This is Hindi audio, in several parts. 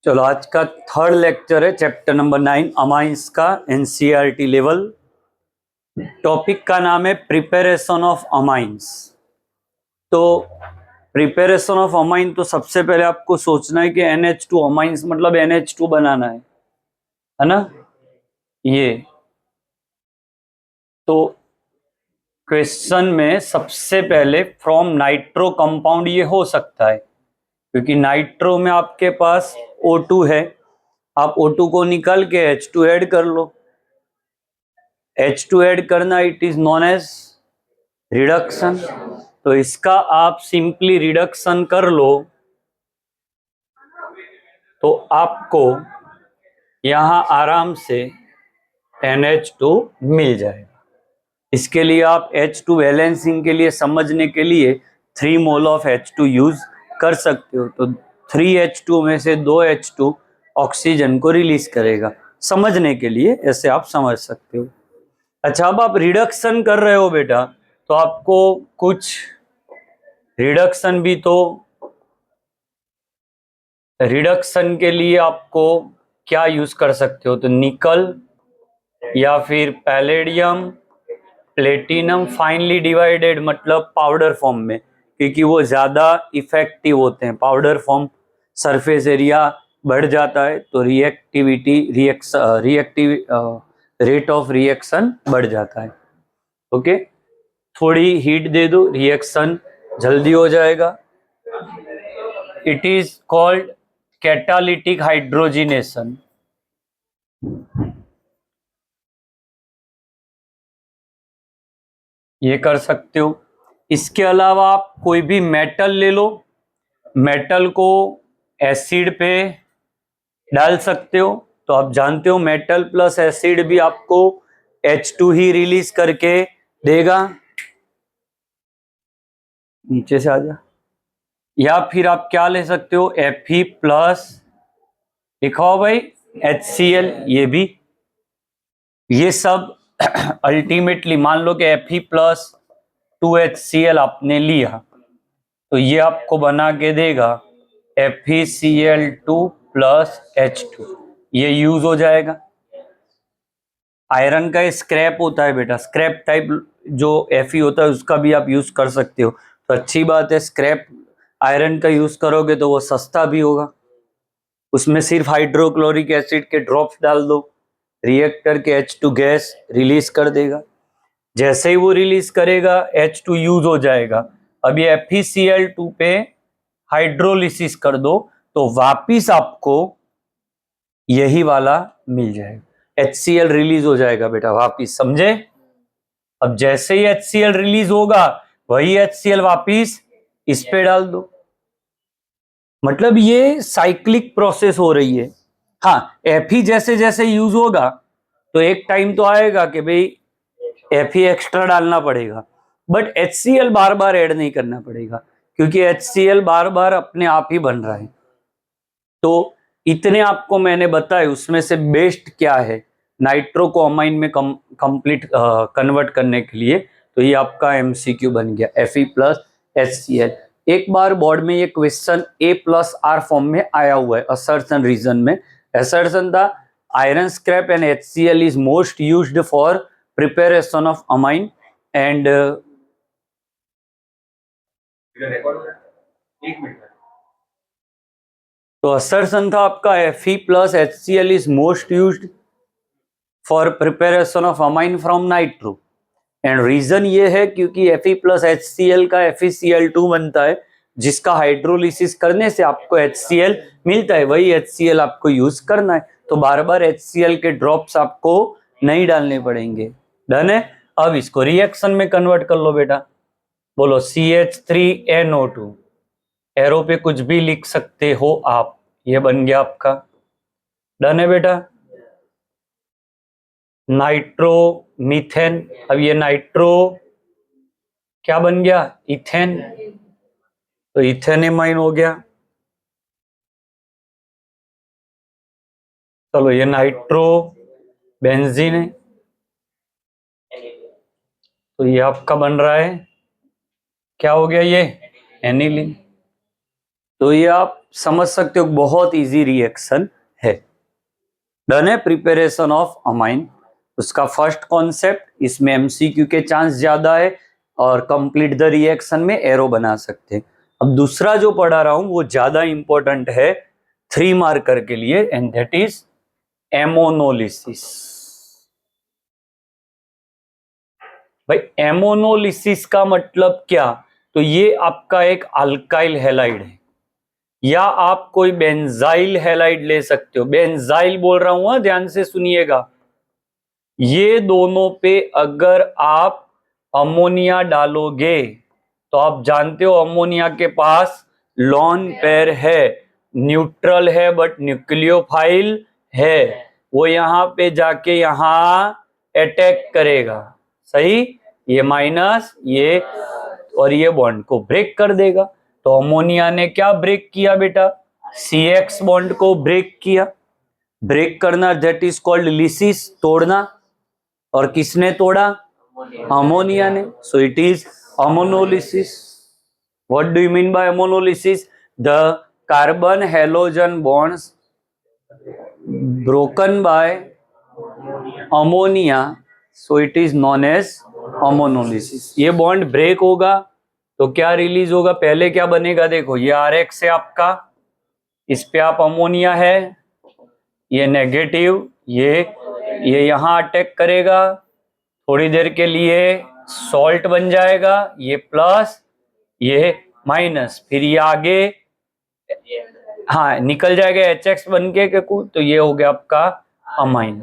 चलो आज का थर्ड लेक्चर है चैप्टर नंबर 9 अमाइंस का एनसीईआरटी लेवल। टॉपिक का नाम है प्रिपरेशन ऑफ अमाइंस। तो प्रिपरेशन ऑफ अमाइन, तो सबसे पहले आपको सोचना है कि NH2 अमाइंस मतलब NH2 बनाना है ना। ये तो क्वेश्चन में सबसे पहले फ्रॉम नाइट्रो कंपाउंड ये हो सकता है, क्योंकि नाइट्रो में आपके पास O2 है, आप O2 को निकाल के H2 ऐड कर लो। H2 ऐड करना, it is known as reduction. तो इसका आप सिंपली रिडक्शन कर लो तो आपको यहां आराम से NH2 मिल जाएगा। इसके लिए आप H2 बैलेंसिंग के लिए समझने के लिए 3 मोल ऑफ H2 यूज कर सकते हो। तो 3H2 में से 2H2 ऑक्सीजन को रिलीज करेगा, समझने के लिए ऐसे आप समझ सकते हो। अच्छा, अब आप रिडक्शन कर रहे हो बेटा, तो आपको कुछ रिडक्शन भी, तो रिडक्शन के लिए आपको क्या यूज कर सकते हो, तो निकल या फिर पैलेडियम, प्लेटिनम फाइनली डिवाइडेड मतलब पाउडर फॉर्म में, क्योंकि वो ज्यादा इफेक्टिव होते हैं। पाउडर फॉर्म सरफेस एरिया बढ़ जाता है तो रिएक्टिविटी रेट ऑफ रिएक्शन बढ़ जाता है। ओके, थोड़ी हीट दे दो, रिएक्शन जल्दी हो जाएगा। It is called catalytic hydrogenation. ये कर सकते हो। इसके अलावा आप कोई भी मेटल ले लो, मेटल को एसिड पे डाल सकते हो। तो आप जानते हो मेटल प्लस एसिड भी आपको H2 ही रिलीज करके देगा। नीचे से आ जा। या फिर आप क्या ले सकते हो, Fe प्लस, लिखा हो भाई HCl, ये भी, ये सब अल्टीमेटली मान लो कि Fe प्लस 2HCl आपने लिया, तो ये आपको बना के देगा FeCl2 प्लस H2, ये यूज हो जाएगा। आयरन का स्क्रैप होता है बेटा, स्क्रैप टाइप जो Fe होता है उसका भी आप यूज कर सकते हो। तो अच्छी बात है, स्क्रैप आयरन का यूज करोगे तो वो सस्ता भी होगा। उसमें सिर्फ हाइड्रोक्लोरिक एसिड के ड्रॉप्स डाल दो, रिएक्टर के H2 गैस रिलीज कर देगा। जैसे ही वो रिलीज करेगा H2 यूज हो जाएगा। अब ये FeCl2 पे हाइड्रोलिसिस कर दो तो वापिस आपको यही वाला मिल जाएगा, HCl रिलीज हो जाएगा बेटा वापिस, समझे। अब जैसे ही HCl रिलीज होगा वही HCl वापिस इस पे डाल दो, मतलब ये साइक्लिक प्रोसेस हो रही है। हाँ, Fe जैसे जैसे यूज होगा तो एक टाइम तो आएगा कि भाई Fe एक्स्ट्रा डालना पड़ेगा, but HCl bar bar add नहीं करना पड़ेगा, क्योंकि HCl बार बार अपने आप ही बन रहा है। तो इतने आपको मैंने बताए, उसमें से बेस्ट क्या है नाइट्रो को अमाइन में कंप्लीट कन्वर्ट करने के लिए, तो ये आपका MCQ बन गया Fe प्लस HCl। एक बार बोर्ड में ये क्वेश्चन A+R फॉर्म में आया हुआ है, असर्शन रीजन में। असर्शन था iron scrap and HCl is most used for preparation of amine and तो असर्शन था आपका Fe plus HCl is most used for preparation of amine from nitro. And reason ये है क्योंकि Fe प्लस HCl का FeCl2 बनता है, जिसका हाइड्रोलिसिस करने से आपको HCl मिलता है, वही HCl आपको यूज करना है। तो बार बार HCl के ड्रॉप्स आपको नहीं डालने पड़ेंगे। डन है। अब इसको रिएक्शन में कन्वर्ट कर लो बेटा। बोलो CH3NO2, एरो पे कुछ भी लिख सकते हो आप, ये बन गया आपका। डन है बेटा। नाइट्रो मीथेन, अब ये नाइट्रो क्या बन गया, इथेन, तो इथेनेमाइन हो गया। चलो ये नाइट्रो बेंजीन है, तो ये आपका बन रहा है, क्या हो गया ये, एनिलीन। तो ये आप समझ सकते हो, बहुत इजी रिएक्शन है। डन है प्रिपरेशन ऑफ अमाइन, उसका फर्स्ट कॉन्सेप्ट, इसमें एमसीक्यू के चांस ज्यादा है और कंप्लीट द रिएक्शन में एरो बना सकते हैं। अब दूसरा जो पढ़ा रहा हूं वो ज्यादा इंपॉर्टेंट है 3 मार्कर के लिए, एंड दैट इज एमोनोलिसिस। भाई एमोनोलिसिस का मतलब क्या? तो ये आपका एक अल्काइल हैलाइड है, या आप कोई बेंजाइल हैलाइड ले सकते हो। बेंजाइल बोल रहा हूं, ध्यान से सुनिएगा। ये दोनों पे अगर आप अमोनिया डालोगे तो आप जानते हो अमोनिया के पास लॉन पेयर है, न्यूट्रल है बट न्यूक्लियोफाइल है, वो यहां पे जाके यहां अटैक करेगा, सही, ये माइनस ये, और ये बॉन्ड को ब्रेक कर देगा। तो अमोनिया ने क्या ब्रेक किया बेटा? CX बॉन्ड को ब्रेक किया। ब्रेक करना दैट इज कॉल्ड लिसिस, तोड़ना। और किसने तोड़ा? अमोनिया ने। So it is ammonolysis. What do you mean by ammonolysis? The carbon halogen bonds broken by ammonia, so it is known as ammonolysis. ये बॉन्ड ब्रेक होगा तो क्या रिलीज होगा? पहले क्या बनेगा? देखो ये RX है आपका, इस पे आप अमोनिया है, ये नेगेटिव, ये यहां अटैक करेगा, थोड़ी देर के लिए सॉल्ट बन जाएगा, ये प्लस ये माइनस, फिर ये आगे हाँ निकल जाएगा HX बन के, तो ये हो गया आपका अमाइन।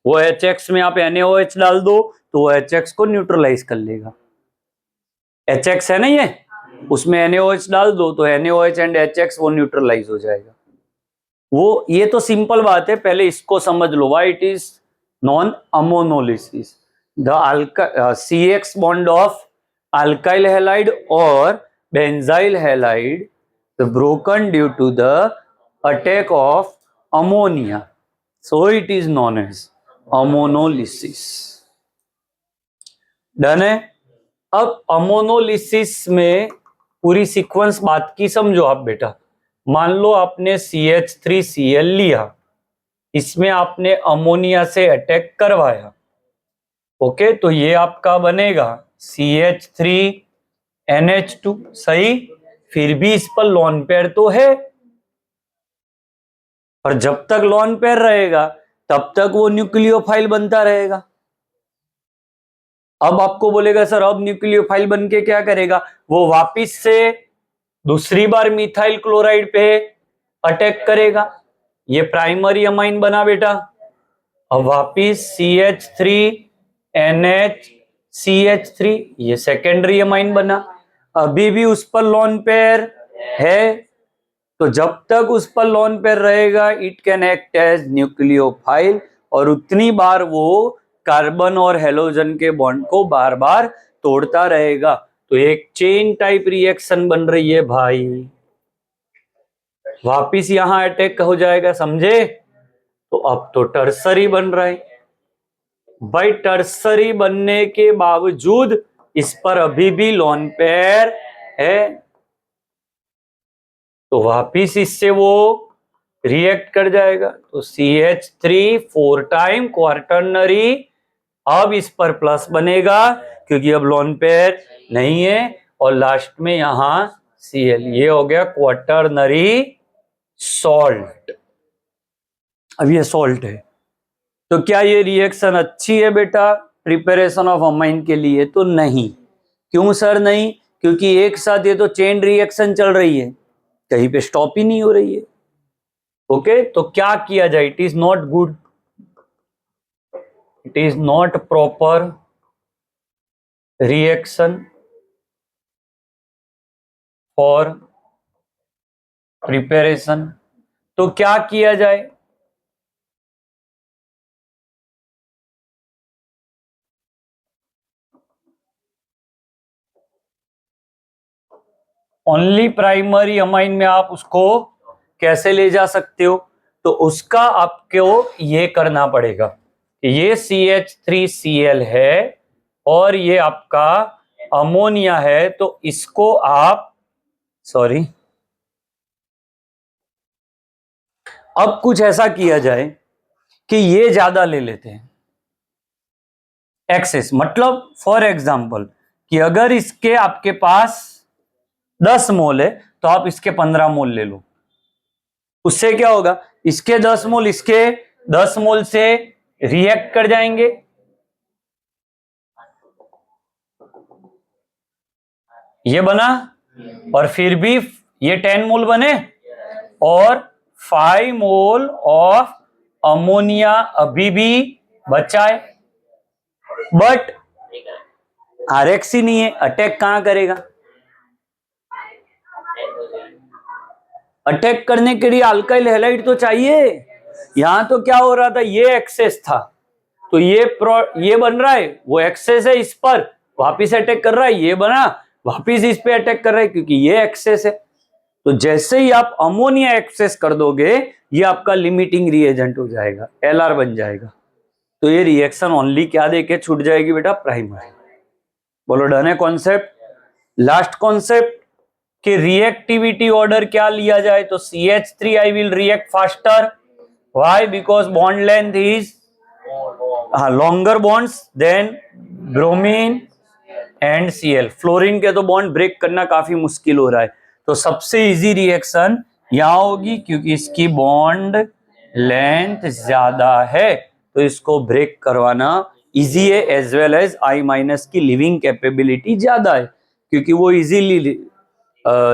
वो HX में आप NaOH डाल दो तो वो HX को न्यूट्रलाइज कर लेगा। HX है ना ये, उसमें NaOH डाल दो तो NaOH एंड HX वो न्यूट्रलाइज हो जाएगा। वो ये तो सिंपल बात है, पहले इसको समझ लो, why it is non ammonolysis. The CX bond of alkyl halide और benzyl halide broken due to the attack of ammonia, so it is known as ammonolysis. Done है। अब अमोनोलिसिस में पूरी सीक्वेंस बात की समझो आप बेटा। मान लो आपने CH3Cl लिया, इसमें आपने अमोनिया से अटैक करवाया, ओके, तो ये आपका बनेगा CH3NH2, सही। फिर भी इस पर लॉन पेयर तो है, और जब तक लॉन पेयर रहेगा तब तक वो न्यूक्लियोफाइल बनता रहेगा। अब आपको बोलेगा सर अब न्यूक्लियोफाइल बन के क्या करेगा? वो वापिस से दूसरी बार मिथाइल क्लोराइड पे अटैक करेगा, ये प्राइमरी अमाइन बना बेटा। अब वापिस CH3NH ये सेकेंडरी अमाइन बना, अभी भी उस पर लॉन पेयर है, तो जब तक उस पर लॉन पेयर रहेगा it can act as nucleophile, और उतनी बार वो कार्बन और हेलोजन के बॉन्ड को बार बार तोड़ता रहेगा। तो एक चेन टाइप रिएक्शन बन रही है भाई, वापिस यहां अटैक हो जाएगा, समझे? तो अब तो टर्सरी बन रहा है भाई। टर्सरी बनने के बावजूद इस पर अभी भी लॉन पेयर है, तो वापिस इससे वो रिएक्ट कर जाएगा। तो CH3 4 टाइम क्वार्टरनरी, अब इस पर प्लस बनेगा क्योंकि अब लॉन पेयर नहीं है, और लास्ट में यहां Cl, ये हो गया क्वार्टरनरी सॉल्ट। अब ये सॉल्ट है, तो क्या ये रिएक्शन अच्छी है बेटा प्रिपरेशन ऑफ अमाइन के लिए? तो नहीं। क्यों सर नहीं? क्योंकि एक साथ ये तो चेन रिएक्शन चल रही है, कहीं पे स्टॉप ही नहीं हो रही है। ओके, तो क्या किया जाए? It is not good, it is not proper reaction for preparation. तो क्या किया जाए? ओनली प्राइमरी अमाइन में आप उसको कैसे ले जा सकते हो? तो उसका आपको ये करना पड़ेगा, ये CH3Cl है और ये आपका अमोनिया है, तो इसको आप अब कुछ ऐसा किया जाए कि ये ज्यादा ले लेते हैं एक्सेस, मतलब फॉर एग्जाम्पल कि अगर इसके आपके पास 10 मोल है तो आप इसके 15 मोल ले लो। उससे क्या होगा, इसके 10 मोल इसके 10 मोल से रिएक्ट कर जाएंगे, ये बना, और फिर भी ये 10 मोल बने और 5 मोल ऑफ अमोनिया अभी भी बचा है, बट आरएक्स ही नहीं है, अटैक कहां करेगा? अटैक करने के लिए अल्काइल हैलाइड तो चाहिए। यहां तो क्या हो रहा था, ये एक्सेस था तो ये बन रहा है, वो एक्सेस है, इस पर वापिस अटैक कर रहा है, ये बना वापिस इस पे अटैक कर रहा है क्योंकि ये एक्सेस है। तो जैसे ही आप अमोनिया एक्सेस कर दोगे ये आपका लिमिटिंग रिएजेंट हो जाएगा, एलआर बन जाएगा। तो ये रिएक्शन ओनली क्या देके छूट जाएगी बेटा, प्राइमरी। बोलो डन है कॉन्सेप्ट। लास्ट कॉन्सेप्ट कि रिएक्टिविटी ऑर्डर क्या लिया जाए, तो CH3I will react faster, why, because bond length is longer bonds than bromine and Cl। Fluorine के तो बॉन्ड ब्रेक करना काफी मुश्किल हो रहा है, तो सबसे इजी रिएक्शन यहां होगी क्योंकि इसकी बॉन्ड लेंथ ज्यादा है तो इसको ब्रेक करवाना इजी है, एज वेल एज I- की लिविंग कैपेबिलिटी ज्यादा है क्योंकि वो इजीली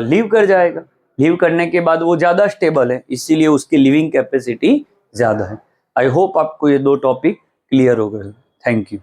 लीव कर जाएगा, लीव करने के बाद वो ज्यादा स्टेबल है इसीलिए उसकी लिविंग कैपेसिटी ज्यादा है। आई होप आपको ये दो टॉपिक क्लियर हो गए। Thank you.